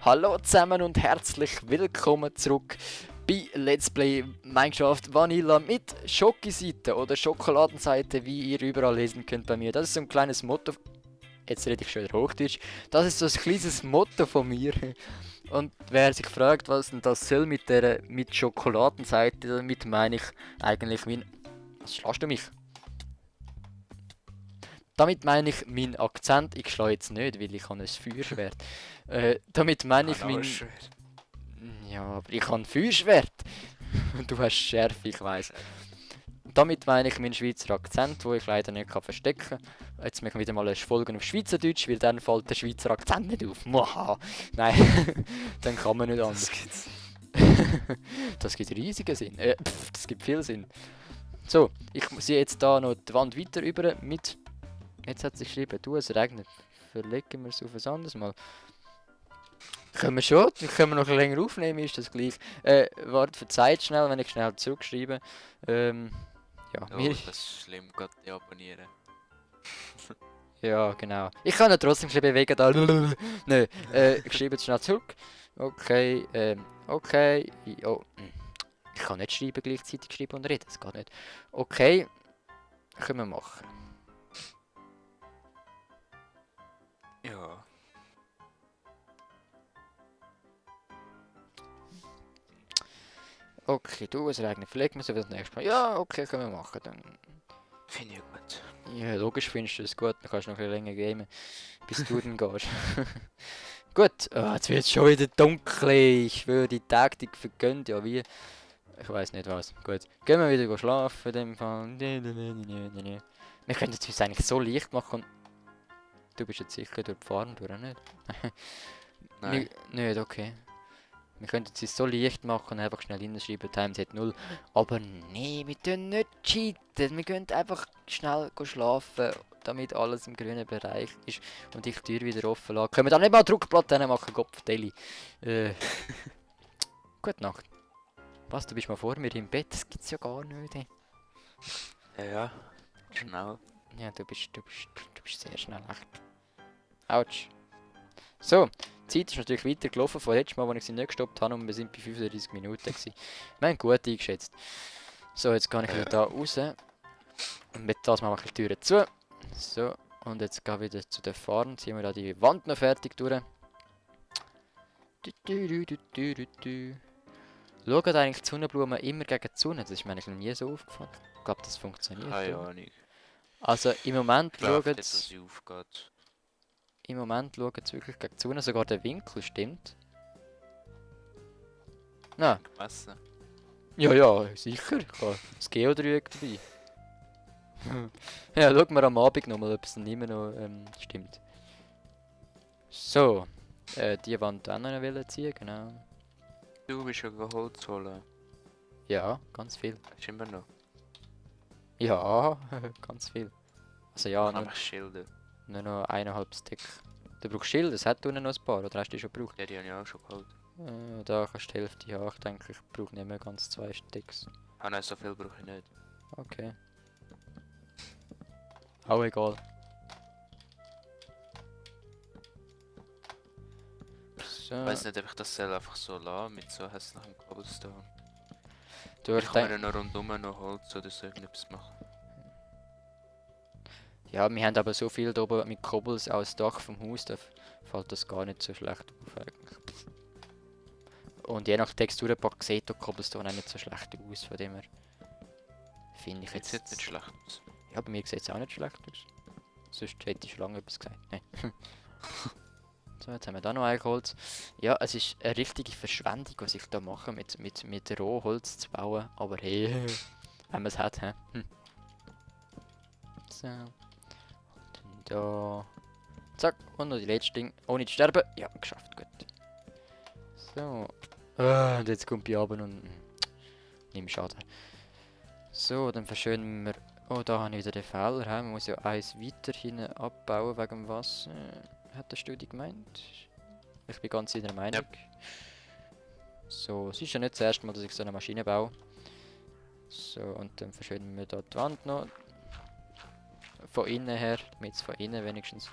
Hallo zusammen und herzlich willkommen zurück bei Let's Play Minecraft Vanilla mit Schokiseite oder Schokoladenseite, wie ihr überall lesen könnt bei mir. Das ist so ein kleines Motto. Jetzt rede ich schon wieder Hochdeutsch. Das ist so ein kleines Motto von mir. Und wer sich fragt, was denn das soll mit Schokoladenseite, damit meine ich eigentlich mein... Was schlägst du mich? Damit meine ich meinen Akzent. Ich schlage jetzt nicht, weil ich habe ein Feuerschwert. Damit meine ich mein... Ja, aber ich habe ein Feuerschwert. Du hast Schärfe, ich weiß. Damit meine ich meinen Schweizer Akzent, den ich leider nicht verstecken kann. Jetzt machen wir wieder mal eine Folge auf Schweizerdeutsch, weil dann fällt der Schweizer Akzent nicht auf. Moha. Nein, dann kann man nicht anders. Das gibt riesigen Sinn. Das gibt viel Sinn. So, ich sehe jetzt da noch die Wand weiter über mit... Jetzt hat sich geschrieben, du, es regnet. Verlegen wir es auf ein anderes Mal. Können wir schon, dann können wir noch länger aufnehmen, ist das gleich. Warte, verzeiht schnell, wenn ich schnell zurückschreibe. Ja, Oh, mir... das ist schlimm, Gott deabonnieren. Ja, genau. Ich kann ihn trotzdem schnell bewegen, da... Nö, ich schreibe jetzt schnell zurück. Okay, okay. Oh, ich kann nicht schreiben, gleichzeitig schreiben und reden, das geht nicht. Okay, können wir machen. Ja. Okay, du, es regnet, verlegen wir es auf das nächste Mal. Ja, okay, können wir machen, dann... Finde ich gut. Ja, logisch findest du es gut, dann kannst du noch ein bisschen länger gamen, bis du dann gehst. Gut, jetzt wird es schon wieder dunkel, ich schwöre, die Taktik vergönnt ja wie... Ich weiß nicht was. Gut, gehen wir wieder schlafen in dem Fall. Wir können es uns eigentlich so leicht machen. Du bist jetzt sicher durch die Farm durch, nicht? Nein. Nicht, okay. Wir könnten es uns so leicht machen und einfach schnell hinschreiben, Times hat 0. Aber nee, wir tun nicht cheaten. Wir können einfach schnell schlafen, damit alles im grünen Bereich ist und ich die Tür wieder offen lasse. Können wir dann nicht mal Druckplatten machen, Kopfdeli. Gute Nacht. Was, du bist mal vor mir im Bett? Das gibt's ja gar nicht. Ey. Ja. Schnell. Ja, du bist sehr schnell, echt. Autsch. So, die Zeit ist natürlich weiter gelaufen von letztem Mal, als ich sie nicht gestoppt habe und wir sind bei 35 Minuten gewesen. Wir haben gut eingeschätzt. So, jetzt gehe ich wieder da raus. Und mit das mache ich die Türen zu. So, und jetzt gehe ich wieder zu der Farm. Ziehen wir da die Wand noch fertig durch. Schaut eigentlich die Sonnenblumen immer gegen die Sonne? Das ist mir eigentlich noch nie so aufgefallen. Ich glaube, das funktioniert. Keine Ahnung. Also im Moment Ich glaube schaut nicht, dass sie aufgeht. Im Moment schaut es wirklich gegen die Sonne, sogar der Winkel stimmt. Na, Messen. ja, sicher. Ich habe das Geodreieck dabei. Ja, schauen wir am Abend nochmal, ob es dann immer noch stimmt. So, die Wand auch noch wollen ziehen, genau. Du bist ja Holz holen. Ja, ganz viel. Ist immer noch. Ja, ganz viel. Also ja, Aber Schilder. nur noch 1,5 Stick. Du brauchst Schilder, das hat unten noch ein paar, oder hast du die schon gebraucht? Ja, die habe ich auch schon geholt. Da kannst du die Hälfte haben, ich denke, ich brauche nicht mehr ganz 2 Sticks. Ah nein, so viel brauche ich nicht. Okay. Auch egal. So. Ich weiß nicht, ob ich das soll einfach so lassen, mit so hässlichem Cobblestone. Du, Ich ich kann mir denk, dann noch rundum noch Holz oder so irgendetwas machen. ja, wir haben aber so viel da oben mit Kobbels aus dem Dach vom Haus, da fällt das gar nicht so schlecht auf eigentlich. Und je nach Texturpack sieht der Cobblestone auch nicht so schlecht aus, von dem her finde ich Jetzt jetzt... sieht nicht schlecht aus. Ja, bei mir sieht es auch nicht schlecht aus. Sonst hätte ich schon lange etwas gesagt. Nee. So, jetzt haben wir da noch Eichholz. Ja, es ist eine richtige Verschwendung, was ich da mache, mit Rohholz zu bauen. Aber hey, wenn man es hat, hä? So. Und dann da. Zack, und noch die letzte Ding. Ohne zu sterben. Ja, geschafft, gut. So. Und jetzt kommt ich runter und... nimm Schaden. So, dann verschönen wir... Oh, da habe ich wieder den Fehler. He? Man muss ja eins weiter hinten abbauen wegen dem Wasser. Hat der Studie gemeint? Ich bin ganz in der Meinung. Yep. So, es ist ja nicht das erste Mal, dass ich so eine Maschine baue. So, und dann verschönen wir da die Wand noch. Von innen her, damit es von innen wenigstens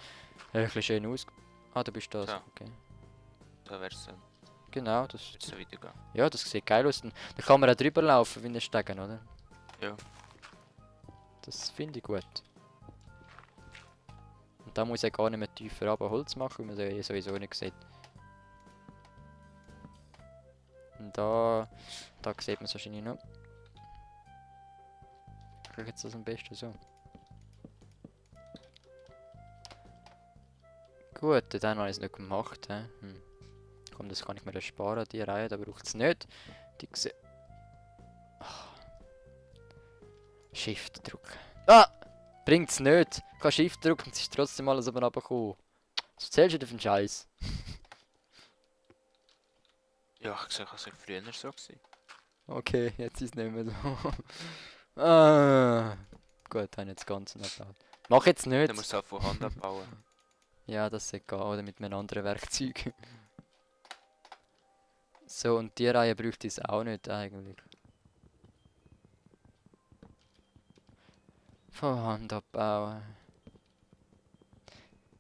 ein bisschen schön aus... Ah, du bist das, Ja. okay. da wär's Genau, das, wird's so weitergehen. ja, das sieht geil aus. Da kann man auch drüber laufen wie ein Stegen, oder? Ja. Das finde ich gut. Und da muss ich gar nicht mehr tiefer runter Holz machen, weil man das ja sowieso nicht sieht. Und da sieht man es wahrscheinlich noch. Ich kriege jetzt das am besten so. Gut, dann habe ich es nicht gemacht. He? Komm, das kann ich mir sparen, die Reihe, da braucht es nicht. Die Shift drücken. Ah! Bringt's nicht! Ich kann Shift drücken, es ist trotzdem alles oben runtergekommen. Was erzählst du denn für einen Scheiß? Ja, ich sag, es war früher so gewesen. Okay, jetzt ist es nicht mehr so. Ah, gut, habe ich jetzt das Ganze noch gebaut. Mach jetzt nicht! Dann musst du auch von Hand abbauen. Ja, das sollte gehen, oder mit einem anderen Werkzeug. So, und die Reihe bräuchte ich auch nicht eigentlich. Von Hand abbauen.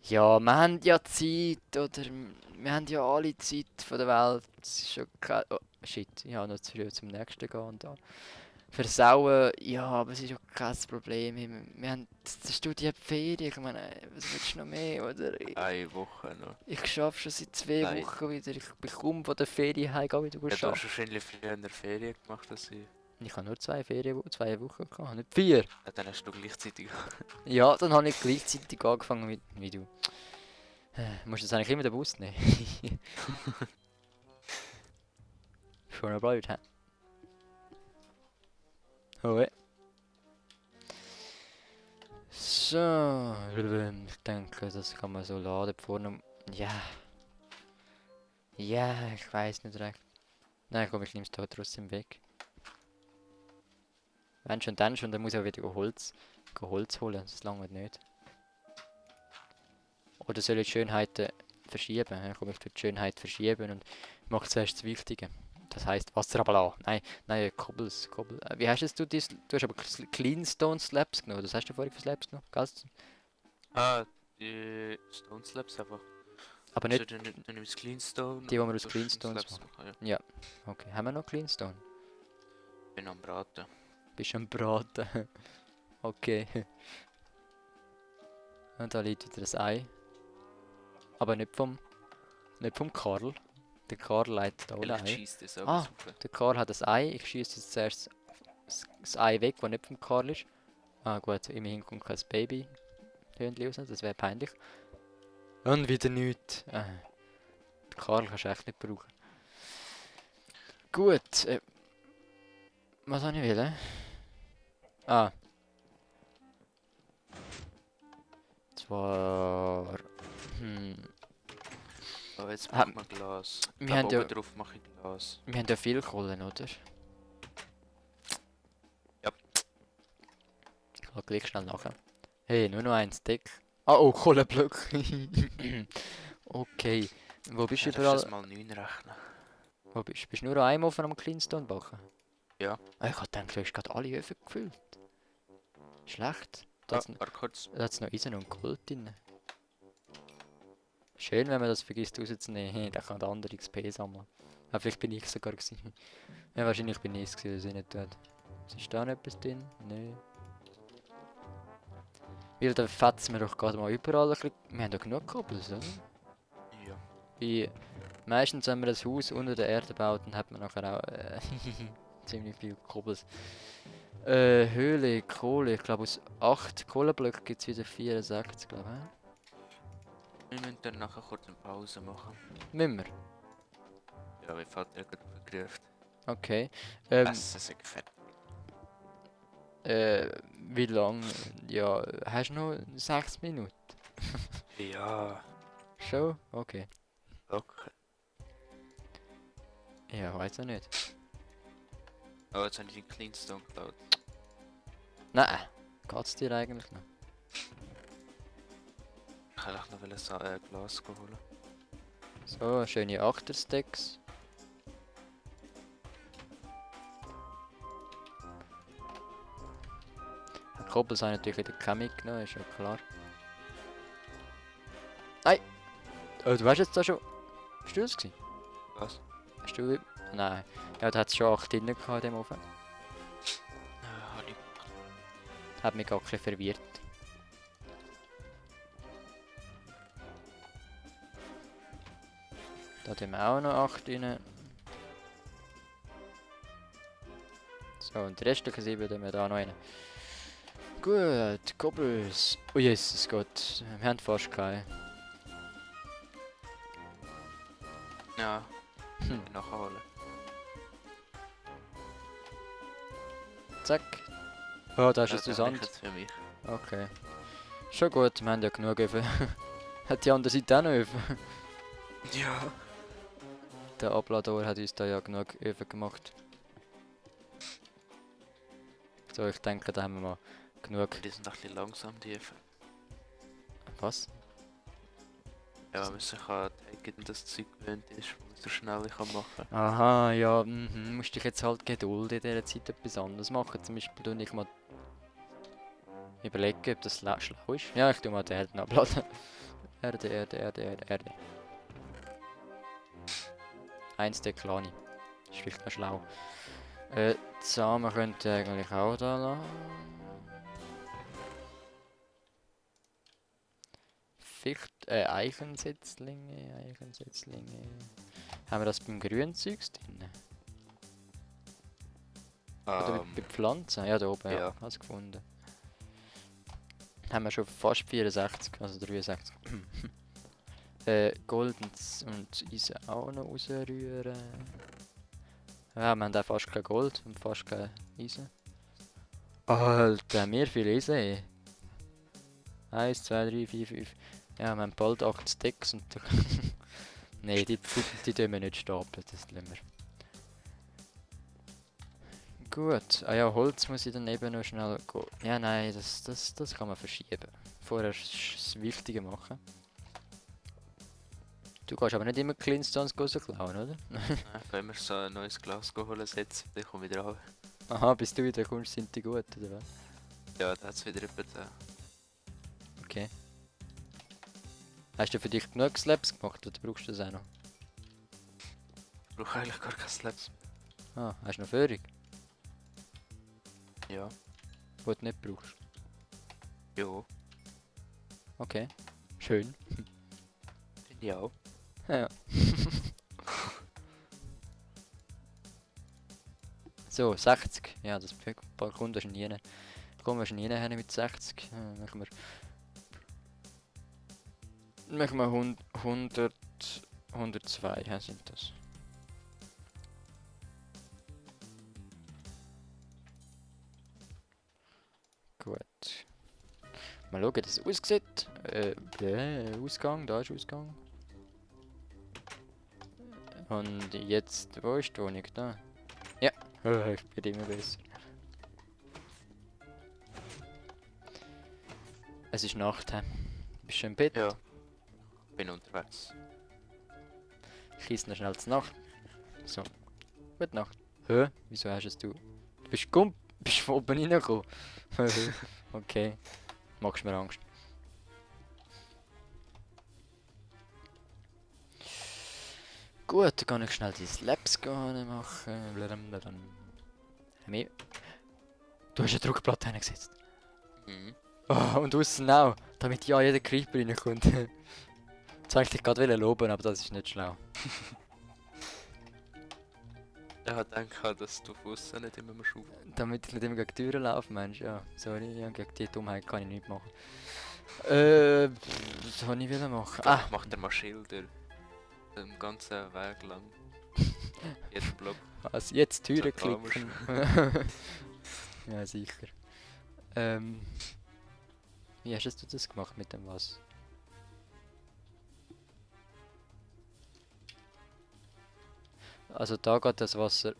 Ja, wir haben ja Zeit, oder? Wir haben ja alle Zeit von der Welt. Es ist schon kein... Oh, shit, ich habe noch zu früh zum nächsten gehen und da. Versauen, ja, aber es ist ja kein Problem. Wir haben die Studie hat Ferien, ich meine, was willst du noch mehr, oder? Eine Woche noch. Ich schaffe schon seit 2 Nein. Wochen wieder. Ich bekomme von der Ferien heim, gehe wieder Ja, du hast arbeiten. wahrscheinlich früher Ferien gemacht als ich. Ich habe nur 2 Wochen gehabt, nicht 4. Ja, dann hast du gleichzeitig. Ja, dann habe ich gleichzeitig angefangen wie du. Musst du das eigentlich immer den Bus nehmen? Schon ein blöd, hä? Hoi. So, ich denke, das kann man so laden vorne. Ja. Ja, ich weiß nicht recht. Nein, komm, ich nehme es da trotzdem weg. Wenn schon, dann schon, dann muss ich auch wieder Holz holen, das lange nicht. Oder soll ich die Schönheit verschieben? Ja, komm, ich tue die Schönheit verschieben und mache zuerst das Wichtige. Das heisst Wasser ablassen. Nein, Cobbles. Wie hast du das? Du hast aber Clean Stone Slabs genommen. Das hast du vorhin für Slabs genommen? Gell's? Ah, die Stone Slabs einfach. Aber nicht Also, du nimmst Clean Stone. die, die wir aus und Clean tust Stones Slabs machen. Ja. Okay, haben wir noch Clean Stone? Bin am Braten. Bist am Braten. Okay. Und da liegt wieder das Ei. Aber nicht vom Karl. Der Karl leitet da alle Vielleicht Ei. schießt es auch Ah. super. Der Karl hat das Ei. Ich schieße jetzt zuerst das Ei weg, das nicht vom Karl ist. Ah gut, immerhin kommt kein Baby-Hündchen raus. Das wäre peinlich. Und wieder nichts. Den Karl kannst du echt nicht brauchen. Gut. Was soll ich will? Ah. Zwar... Aber jetzt Ah, machen wir Glas. wir Da haben oben ja- drauf mache ich Glas. Wir haben ja viel Kohlen, oder? Ja. Ich kann gleich schnell nachher. Hey, nur noch ein Stick. Ah, oh, Kohlenblöcke. Okay. Wo bist du Ja, darfst überall? das mal 9 rechnen. Wo bist du? Bist du nur an einem Ofen am Cleanstone backen? Ja. Ah, ich hab gedacht, du hast gerade alle Öfen gefüllt. Schlecht. Da hat's Warte kurz. noch Eisen und Gold drin. Schön, wenn man das vergisst rauszunehmen. Hey, da kann der andere XP sammeln. Aber vielleicht bin ich sogar gewesen. Ja, wahrscheinlich bin ich es gewesen, dass ich nicht tut. Ist da noch etwas drin? Nein. Weil da fetzen wir doch gerade mal überall ein bisschen. Wir haben doch genug Kobbels, oder? Ja. Wie meistens, wenn man ein Haus unter der Erde baut, dann hat man nachher auch ziemlich viel Kobbels. Höhle, Kohle, ich glaube aus 8 Kohleblöcken gibt es wieder 64, glaube ich. Wir müssen dann nachher kurz eine Pause machen. Müssen wir? Ja, wie Vater hat gerade gerufen. Okay. Essen sind fertig. Wie lang? Ja, hast du noch 6 Minuten? Ja. Schon? Okay. Okay. Ja, weiß ich nicht. Oh, jetzt habe ich den Cleanstone geklaut. Nein, geht's dir eigentlich noch? Ich wollte noch ein Glas holen. So, schöne Achterstacks. Koppels habe ich natürlich wieder keine mitgenommen, ist ja klar. Nein! Oh, du hast jetzt da schon... Bist du das gewesen? Was? Hast du... Nein. Ja, da hat es schon 8 drin gehabt in dem Ofen. Hab ich. Hat mich gerade ein bisschen verwirrt. Da tun wir auch noch 8 rein. So, und die restlichen 7 tun wir da noch rein. Gut, Cobbles. Oh Jesus Gott, wir haben fast keine. Ja, Hm. nachholen. Zack. Oh, da ist Ja, es der Sand. reicht für mich. Okay. Schon gut, wir haben ja genug Öfen. Hat die andere Seite auch noch Öfen? Ja. Der Ablador hat uns da ja genug Öfen gemacht. So, ich denke, da haben wir mal genug. Die sind ein bisschen langsam, die Öfen. Was? Ja, wenn man sich an das Zeug gewöhnt ist, wo man so schnell kann machen. Aha, ja, musst dich jetzt halt Geduld in dieser Zeit etwas anderes machen. Zum Beispiel tue ich mal überlegen, ob das schlau ist. Ja, ich tue mal die Erde abladen. Erde, Erde, Erde, Erde, Erde. Eins der Kleine. Ist vielleicht noch schlau. Samen könnte eigentlich auch da lassen. Eichensetzlinge, Eichensetzlinge. Haben wir das beim grünen Zeugs drin? Oder bei Pflanzen? Ja, da oben, ja. Ja. Hast gefunden. Haben wir schon fast 64, also 63. Gold und Eisen auch noch rausrühren. Ja, wir haben auch fast kein Gold und fast kein Eisen. Alter, mir viel Eisen, ey. 1, 2, 3, 4, 5. Ja, wir haben bald 8 Stacks und... Nein, die tun wir nicht stapeln, das lassen wir. Gut, ah ja, Holz muss ich dann eben noch schnell gehen. Ja, nein, das kann man verschieben. Vorher das Wichtige machen. Du kannst aber nicht immer Cleanstones klauen, oder? Ich kann immer so ein neues Glas holen, setzen, dann komme ich wieder an. Aha, bis du wieder kommst, sind die gut, oder was? Ja, da hat es wieder jemand da. Okay. Hast du für dich genug Slabs gemacht, oder brauchst du das auch noch? Ich brauche eigentlich gar kein Slabs. Ah, hast du noch Führung, Ja. die du nicht brauchst? Jo. Okay. Schön. Finde ich auch. Ja. So, 60. Ja, das kommt schon nie. Kommen wir schon nie her mit 60. Machen wir 100, 102, ja, sind das. Gut. Mal schauen, wie das aussieht. Ausgang, da ist Ausgang. Und jetzt, wo ist die Wohnung? Da. Ja, ich bin immer besser. Es ist Nacht, hä? Bist du im Bett? Ja. Bin unterwegs. Ich esse noch schnell zur Nacht. So. Gute Nacht. Hä? Wieso hast es du? Du bist bist von oben reingekommen. Okay. Machst mir Angst. Gut, dann kann ich schnell die Slaps machen. Du hast eine Druckplatte hingesetzt. Mhm. Oh, und außen auch, damit ja jeder Creeper reinkommt. Jetzt wollte ich dich gerade loben, aber das ist nicht schlau. Ich habe gedacht, dass du von aussen nicht immer mehr schaufeln. Damit ich nicht immer gegen die Türen laufe, Mensch. Ja, sorry, ja, gegen die Dummheit kann ich nichts machen. Was soll ich wieder machen? Ah, Mach dir mal Schilder. Den ganzen Weg lang. Jeden Block. also jetzt Türen So klicken. Ja, sicher. Wie hast du das gemacht mit dem was? Also da geht das Wasser.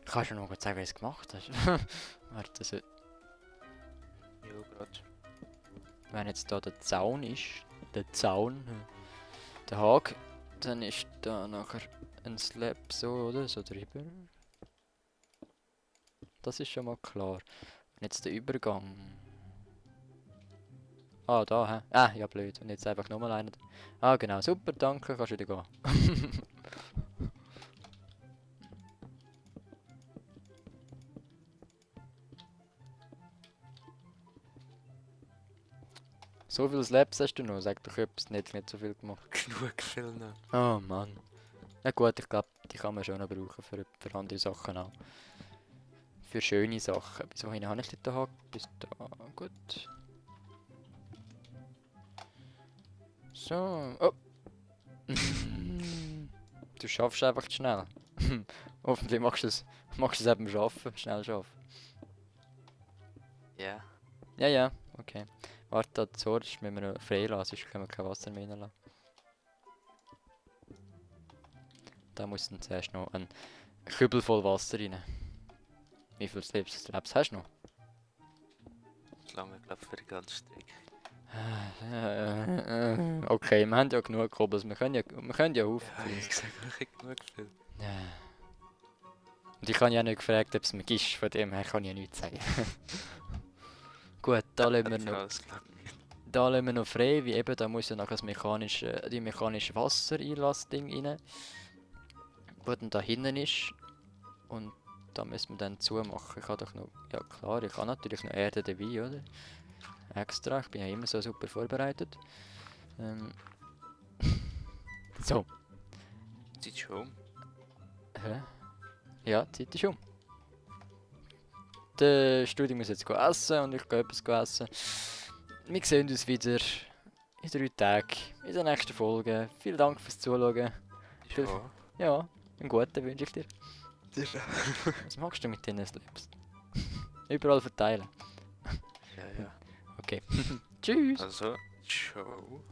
Kannst du noch gut sagen, wie du es gemacht hast? Warte, das, Ja, gerade. wenn jetzt da der Zaun ist, der Zaun, der Hag, dann ist da nachher ein Slab so, oder? So drüber. Das ist schon mal klar. Und jetzt der Übergang. Ah, da, hä? Ah, ja, blöd. Und jetzt einfach nochmal einen. Ah, genau. Super, danke. Kannst wieder gehen. So viele Slaps hast du noch? Sag doch etwas, nicht so viel gemacht. Genug viel noch. Oh Mann. Na gut, ich glaube, die kann man schon noch brauchen für andere Sachen auch. Für schöne Sachen. Bis wohin habe ich den Haken? Bis da. Gut. So. Oh. Du schaffst einfach zu schnell. Hoffentlich machst du es eben schaffen. Schnell schaffen. Ja. Ja, ja. Okay. Warte, da zuerst müssen wir noch freilassen, sonst können wir kein Wasser mehr reinlassen. Da muss dann zuerst noch ein Kübel voll Wasser rein. Wie viele Slaps hast du noch? Das lange, glaube ich, für die ganze Strecke. Okay, wir haben ja genug Kobels, wir können ja Ja, auffüllen. ich sage wirklich genug viel. Und ich habe ja nicht gefragt, ob es mir ist, von dem her kann ich ja nichts sagen. Gut, da lassen wir Hat ja noch, alles gelangt. da lassen wir noch frei, wie eben, da muss ja noch das mechanische, die mechanische Wassereinlassding rein. Wo dann da hinten ist. Und da müssen wir dann zumachen. Ich habe doch noch, ja klar, ich habe natürlich noch Erde dabei, oder? Extra, ich bin ja immer so super vorbereitet. So. Sieht schon. Hä? Ja, die Zeit ist um. Der Studi muss jetzt essen und ich gehe etwas essen. Wir sehen uns wieder in 3 Tagen, in der nächsten Folge. Vielen Dank fürs Zuschauen. Ja. Ja, einen guten wünsche ich dir. Ja. Was machst du mit deinen Slips? Überall verteilen. Ja, ja. Okay. Tschüss. Also, ciao.